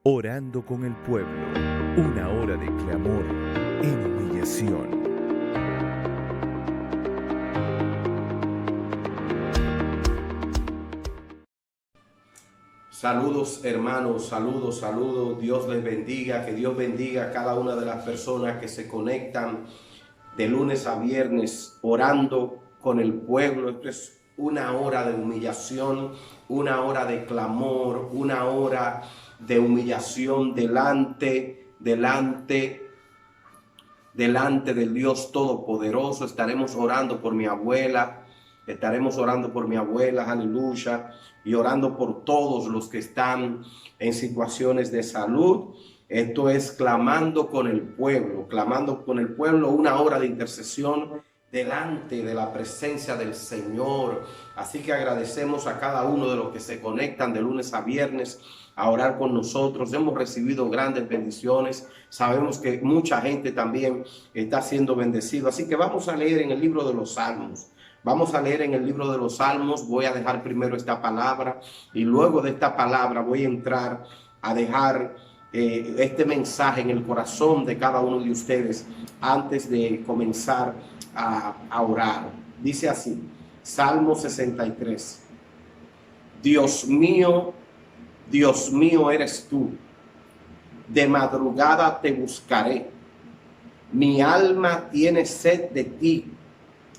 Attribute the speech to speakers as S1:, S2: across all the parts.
S1: Orando con el pueblo, una hora de clamor en humillación.
S2: Saludos hermanos, saludos, Dios les bendiga, que Dios bendiga a cada una de las personas que se conectan de lunes a viernes orando con el pueblo. Esto es una hora de humillación, una hora de clamor, una hora de humillación delante del Dios Todopoderoso. Estaremos orando por mi abuela, aleluya, y orando por todos los que están en situaciones de salud. Esto es clamando con el pueblo, una hora de intercesión delante de la presencia del Señor. Así que agradecemos a cada uno de los que se conectan de lunes a viernes a orar con nosotros. Hemos recibido grandes bendiciones. Sabemos que mucha gente también está siendo bendecido. Así que vamos a leer en el libro de los Salmos. Voy a dejar primero esta palabra y luego de esta palabra voy a entrar a dejar este mensaje en el corazón de cada uno de ustedes antes de comenzar a orar. Dice así, Salmo 63. Dios mío eres tú, de madrugada te buscaré. Mi alma tiene sed de ti,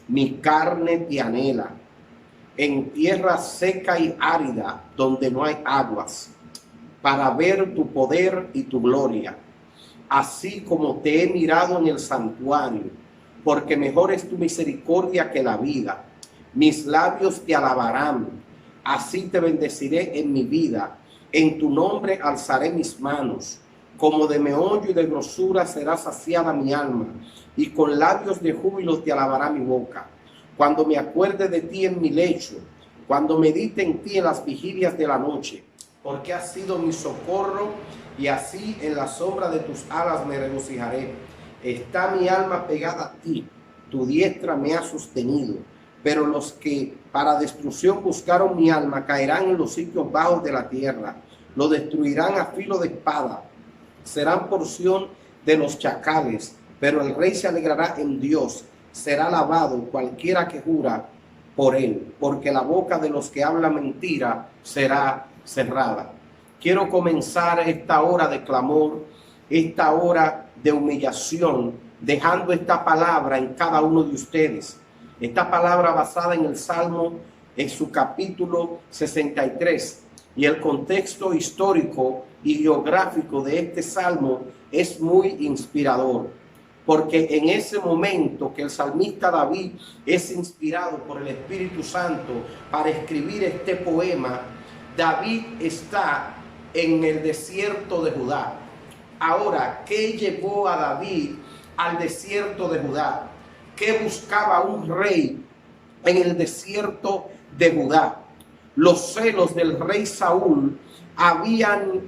S2: mi carne te anhela, en tierra seca y árida, donde no hay aguas, para ver tu poder y tu gloria, así como te he mirado en el santuario, porque mejor es tu misericordia que la vida. Mis labios te alabarán, así te bendeciré en mi vida, en tu nombre alzaré mis manos. Como de meollo y de grosura será saciada mi alma, y con labios de júbilo te alabará mi boca. Cuando me acuerde de ti en mi lecho, cuando medite en ti en las vigilias de la noche, porque has sido mi socorro, y así en la sombra de tus alas me regocijaré. Está mi alma pegada a ti, tu diestra me ha sostenido. Pero los que para destrucción buscaron mi alma caerán en los sitios bajos de la tierra, lo destruirán a filo de espada. Serán porción de los chacales, pero el rey se alegrará en Dios. Será alabado cualquiera que jura por él, porque la boca de los que hablan mentira será cerrada. Quiero comenzar esta hora de clamor, esta hora de humillación, dejando esta palabra en cada uno de ustedes. Esta palabra basada en el Salmo, en su capítulo 63. Y el contexto histórico y geográfico de este salmo es muy inspirador, porque en ese momento que el salmista David es inspirado por el Espíritu Santo para escribir este poema, David está en el desierto de Judá. Ahora, ¿qué llevó a David al desierto de Judá? ¿Qué buscaba un rey en el desierto de Judá? Los celos del rey Saúl habían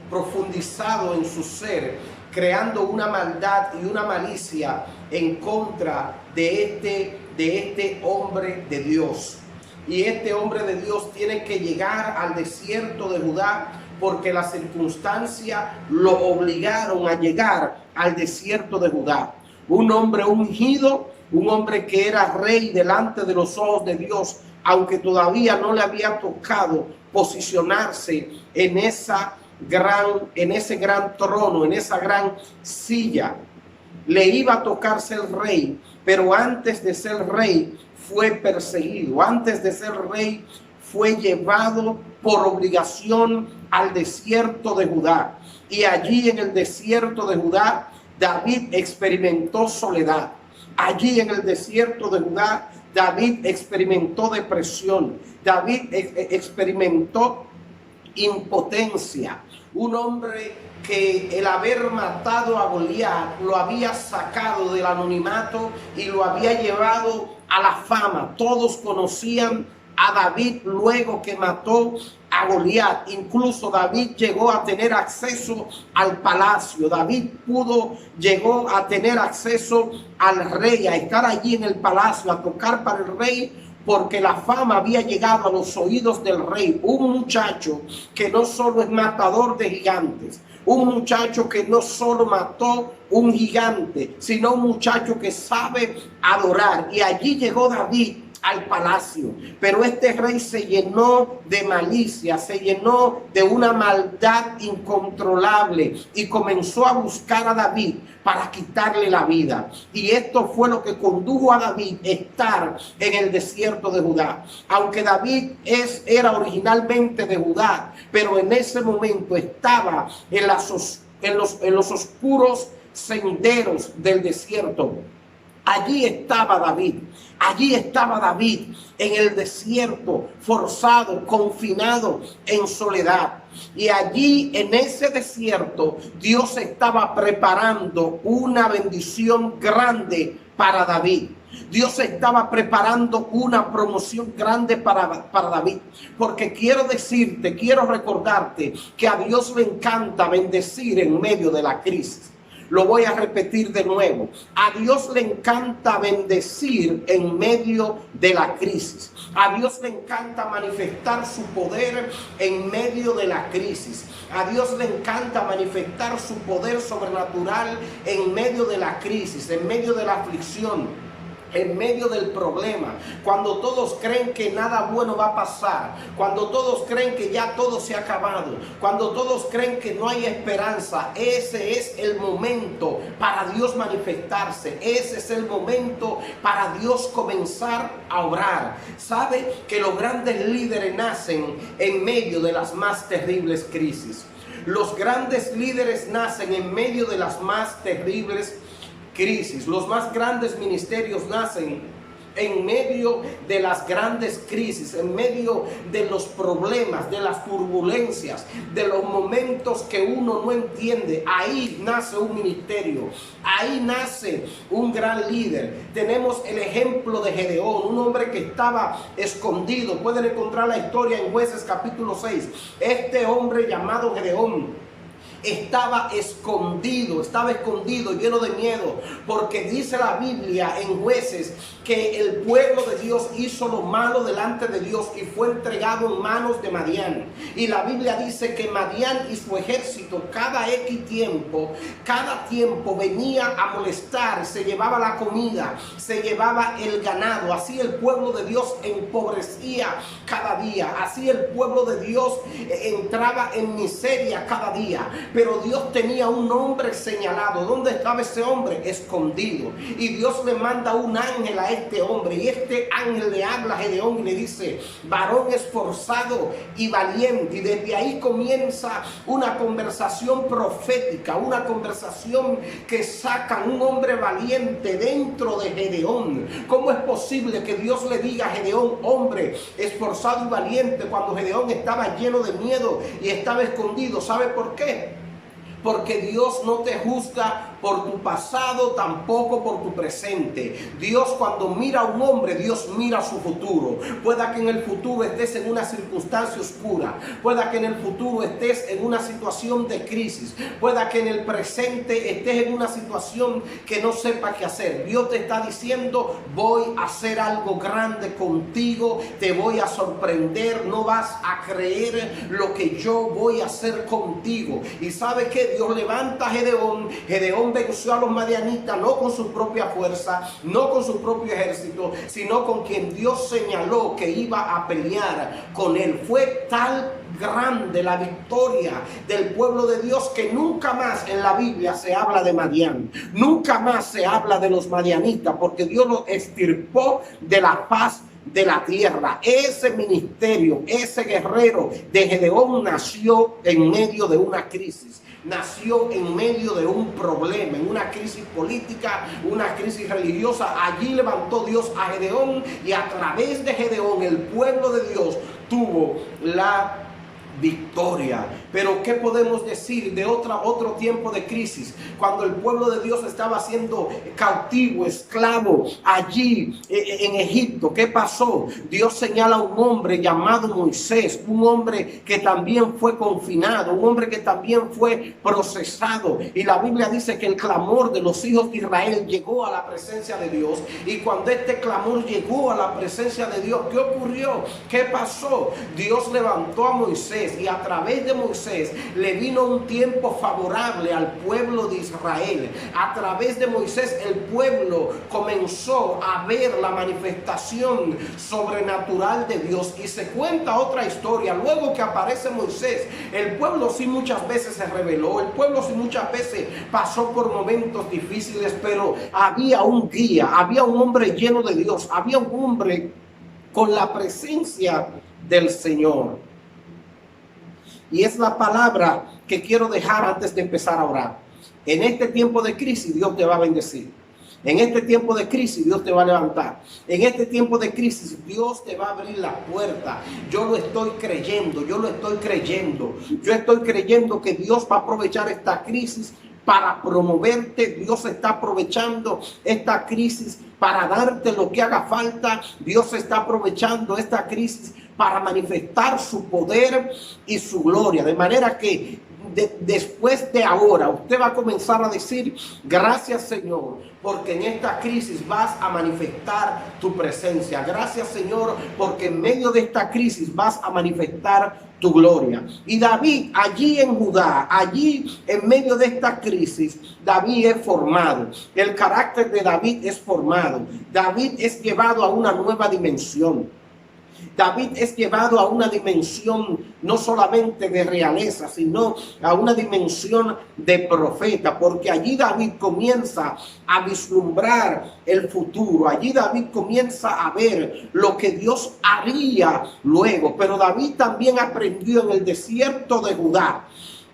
S2: profundizado en su ser, creando una maldad y una malicia en contra de este hombre de Dios. Y este hombre de Dios tiene que llegar al desierto de Judá porque las circunstancias lo obligaron a llegar al desierto de Judá. Un hombre ungido, un hombre que era rey delante de los ojos de Dios, aunque todavía no le había tocado posicionarse en ese gran trono, en esa gran silla. Le iba a tocar ser rey, pero antes de ser rey fue perseguido. Antes de ser rey fue llevado por obligación al desierto de Judá. Y allí en el desierto de Judá, David experimentó soledad. Allí en el desierto de Judá, David experimentó depresión. David experimentó impotencia. Un hombre que el haber matado a Goliat lo había sacado del anonimato y lo había llevado a la fama. Todos conocían a David luego que mató a Goliat. Incluso David llegó a tener acceso al palacio. Llegó a tener acceso al rey, a estar allí en el palacio, a tocar para el rey porque la fama había llegado a los oídos del rey. Un muchacho que no solo es matador de gigantes, un muchacho que no solo mató un gigante, sino un muchacho que sabe adorar. Y allí llegó David al palacio, pero este rey se llenó de malicia, se llenó de una maldad incontrolable y comenzó a buscar a David para quitarle la vida. Y esto fue lo que condujo a David a estar en el desierto de Judá. Aunque David era originalmente de Judá, pero en ese momento estaba en los oscuros senderos del desierto. Allí estaba David en el desierto, forzado, confinado, en soledad. Y allí en ese desierto Dios estaba preparando una bendición grande para David. Dios estaba preparando una promoción grande para David. Porque quiero recordarte que a Dios le encanta bendecir en medio de la crisis. Lo voy a repetir de nuevo. A Dios le encanta bendecir en medio de la crisis. A Dios le encanta manifestar su poder en medio de la crisis. A Dios le encanta manifestar su poder sobrenatural en medio de la crisis, en medio de la aflicción, en medio del problema, cuando todos creen que nada bueno va a pasar, cuando todos creen que ya todo se ha acabado, cuando todos creen que no hay esperanza. Ese es el momento para Dios manifestarse. Ese es el momento para Dios comenzar a obrar. ¿Sabe que los grandes líderes nacen en medio de las más terribles crisis? Los grandes líderes nacen en medio de las más terribles crisis. Los más grandes ministerios nacen en medio de las grandes crisis, en medio de los problemas, de las turbulencias, de los momentos que uno no entiende. Ahí nace un ministerio, ahí nace un gran líder. Tenemos el ejemplo de Gedeón, un hombre que estaba escondido. Pueden encontrar la historia en Jueces capítulo 6. Este hombre llamado Gedeón estaba escondido, lleno de miedo, porque dice la Biblia en Jueces que el pueblo de Dios hizo lo malo delante de Dios y fue entregado en manos de Madián. Y la Biblia dice que Madián y su ejército cada tiempo venía a molestar, se llevaba la comida, se llevaba el ganado. Así el pueblo de Dios empobrecía cada día, así el pueblo de Dios entraba en miseria cada día. Pero Dios tenía un hombre señalado. ¿Dónde estaba ese hombre? Escondido. Y Dios le manda un ángel a este hombre. Y este ángel le habla a Gedeón y le dice: varón esforzado y valiente. Y desde ahí comienza una conversación profética, una conversación que saca un hombre valiente dentro de Gedeón. ¿Cómo es posible que Dios le diga a Gedeón, hombre esforzado y valiente, cuando Gedeón estaba lleno de miedo y estaba escondido? ¿Sabe por qué? Porque Dios no te juzga por tu pasado, tampoco por tu presente. Dios, cuando mira a un hombre, Dios mira su futuro. Pueda que en el futuro estés en una circunstancia oscura, pueda que en el futuro estés en una situación de crisis, pueda que en el presente estés en una situación que no sepa qué hacer. Dios te está diciendo: voy a hacer algo grande contigo, te voy a sorprender, no vas a creer lo que yo voy a hacer contigo. Y ¿sabe qué? Dios levanta a Gedeón. Gedeón venció a los madianitas no con su propia fuerza, no con su propio ejército, sino con quien Dios señaló que iba a pelear con él. Fue tal grande la victoria del pueblo de Dios que nunca más en la Biblia se habla de Madián, nunca más se habla de los madianitas, porque Dios los extirpó de la faz de la tierra. Ese ministerio, ese guerrero de Gedeón nació en medio de una crisis. Nació en medio de un problema, en una crisis política, una crisis religiosa. Allí levantó Dios a Gedeón, y a través de Gedeón el pueblo de Dios tuvo la victoria. Pero ¿qué podemos decir de otro tiempo de crisis? Cuando el pueblo de Dios estaba siendo cautivo, esclavo allí en Egipto. ¿Qué pasó? Dios señala a un hombre llamado Moisés, un hombre que también fue confinado, un hombre que también fue procesado. Y la Biblia dice que el clamor de los hijos de Israel llegó a la presencia de Dios. Y cuando este clamor llegó a la presencia de Dios, ¿qué ocurrió? ¿Qué pasó? Dios levantó a Moisés y a través de Moisés le vino un tiempo favorable al pueblo de Israel. A través de Moisés el pueblo comenzó a ver la manifestación sobrenatural de Dios. Y se cuenta otra historia. Luego que aparece Moisés, el pueblo sí muchas veces se rebeló, el pueblo sí muchas veces pasó por momentos difíciles, pero había un guía, había un hombre lleno de Dios, había un hombre con la presencia del Señor. Y es la palabra que quiero dejar antes de empezar a orar. En este tiempo de crisis Dios te va a bendecir. En este tiempo de crisis Dios te va a levantar. En este tiempo de crisis Dios te va a abrir la puerta. Yo lo estoy creyendo, yo lo estoy creyendo. Yo estoy creyendo que Dios va a aprovechar esta crisis para promoverte. Dios está aprovechando esta crisis para darte lo que haga falta. Dios está aprovechando esta crisis para manifestar su poder y su gloria. De manera que después de ahora usted va a comenzar a decir: gracias, Señor, porque en esta crisis vas a manifestar tu presencia. Gracias, Señor, porque en medio de esta crisis vas a manifestar tu gloria. Y David, allí en Judá, allí en medio de esta crisis, David es formado. El carácter de David es formado. David es llevado a una nueva dimensión. David es llevado a una dimensión no solamente de realeza, sino a una dimensión de profeta, porque allí David comienza a vislumbrar el futuro. Allí David comienza a ver lo que Dios haría luego. Pero David también aprendió en el desierto de Judá,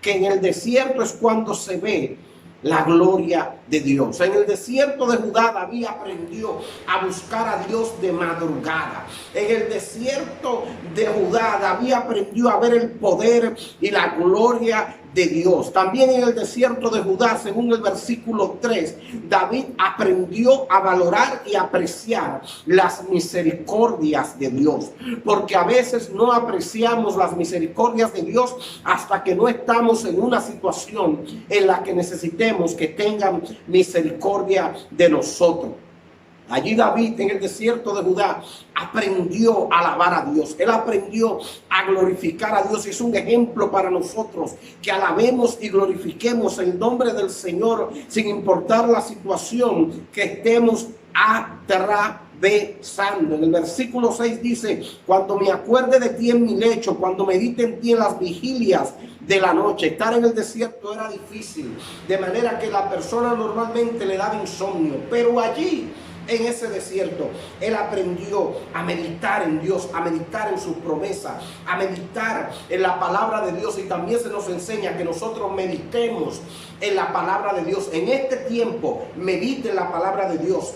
S2: que en el desierto es cuando se ve la gloria de Dios. En el desierto de Judá David aprendió a buscar a Dios de madrugada. En el desierto de Judá David aprendió a ver el poder y la gloria de Dios. También en el desierto de Judá, según el versículo 3, David aprendió a valorar y apreciar las misericordias de Dios, porque a veces no apreciamos las misericordias de Dios hasta que no estamos en una situación en la que necesitemos que tengan misericordia de nosotros. Allí David en el desierto de Judá aprendió a alabar a Dios. Él aprendió a glorificar a Dios. Es un ejemplo para nosotros que alabemos y glorifiquemos el nombre del Señor sin importar la situación que estemos atravesando. En el versículo 6 dice: cuando me acuerde de ti en mi lecho, cuando medite en ti en las vigilias de la noche. Estar en el desierto era difícil, de manera que la persona normalmente le daba insomnio, pero allí en ese desierto él aprendió a meditar en Dios, a meditar en sus promesas, a meditar en la palabra de Dios. Y también se nos enseña que nosotros meditemos en la palabra de Dios. En este tiempo medite en la palabra de Dios.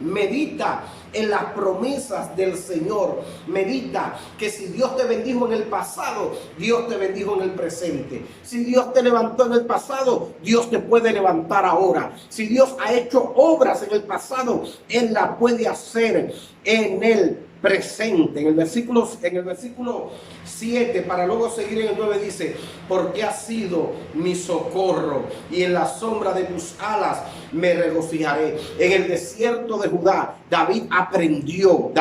S2: Medita en las promesas del Señor. Medita que si Dios te bendijo en el pasado, Dios te bendijo en el presente. Si Dios te levantó en el pasado, Dios te puede levantar ahora. Si Dios ha hecho obras en el pasado, Él la puede hacer en el presente. En el versículo 7, para luego seguir en el 9, dice: porque has sido mi socorro y en la sombra de tus alas me regocijaré. En el desierto de Judá David aprendió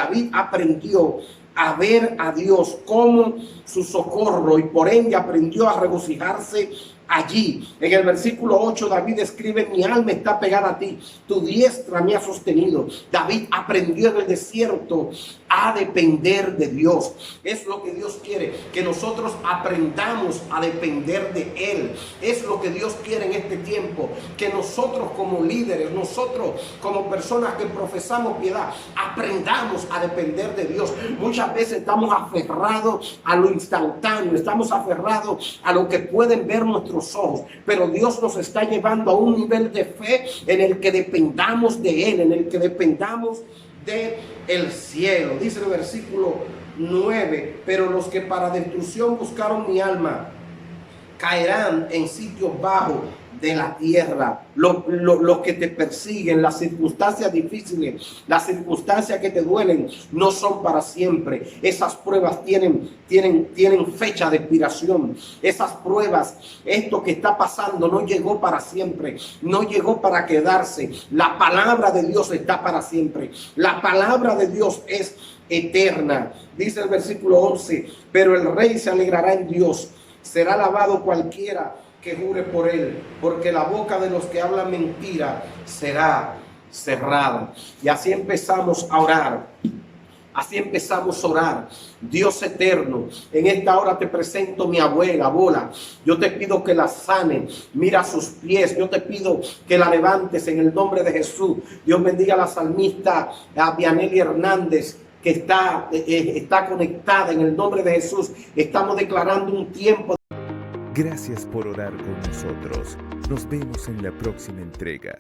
S2: a ver a Dios como su socorro y por ende aprendió a regocijarse allí. En el versículo 8 David escribe: mi alma está pegada a ti, tu diestra me ha sostenido. David aprendió en el desierto a depender de Dios. Es lo que Dios quiere, que nosotros aprendamos a depender de Él. Es lo que Dios quiere en este tiempo, que nosotros como líderes, nosotros como personas que profesamos piedad, aprendamos a depender de Dios. Muchas veces estamos aferrados a lo instantáneo, estamos aferrados a lo que pueden ver nuestros ojos, pero Dios nos está llevando a un nivel de fe en el que dependamos de Él, en el que dependamos del cielo. Dice el versículo 9: pero los que para destrucción buscaron mi alma caerán en sitios bajos de la tierra. Los que te persiguen, las circunstancias difíciles, las circunstancias que te duelen, no son para siempre. Esas pruebas tienen fecha de expiración. Esas pruebas, esto que está pasando, no llegó para siempre, no llegó para quedarse. La palabra de Dios está para siempre. La palabra de Dios es eterna. Dice el versículo 11, pero el rey se alegrará en Dios, será alabado cualquiera que jure por él, porque la boca de los que hablan mentira será cerrada. Y así empezamos a orar. Así empezamos a orar. Dios eterno, en esta hora te presento mi abuela, Bola. Yo te pido que la sane. Mira sus pies. Yo te pido que la levantes en el nombre de Jesús. Dios bendiga a la salmista a Vianelli Hernández, que está conectada en el nombre de Jesús. Estamos declarando un tiempo.
S1: Gracias por orar con nosotros. Nos vemos en la próxima entrega.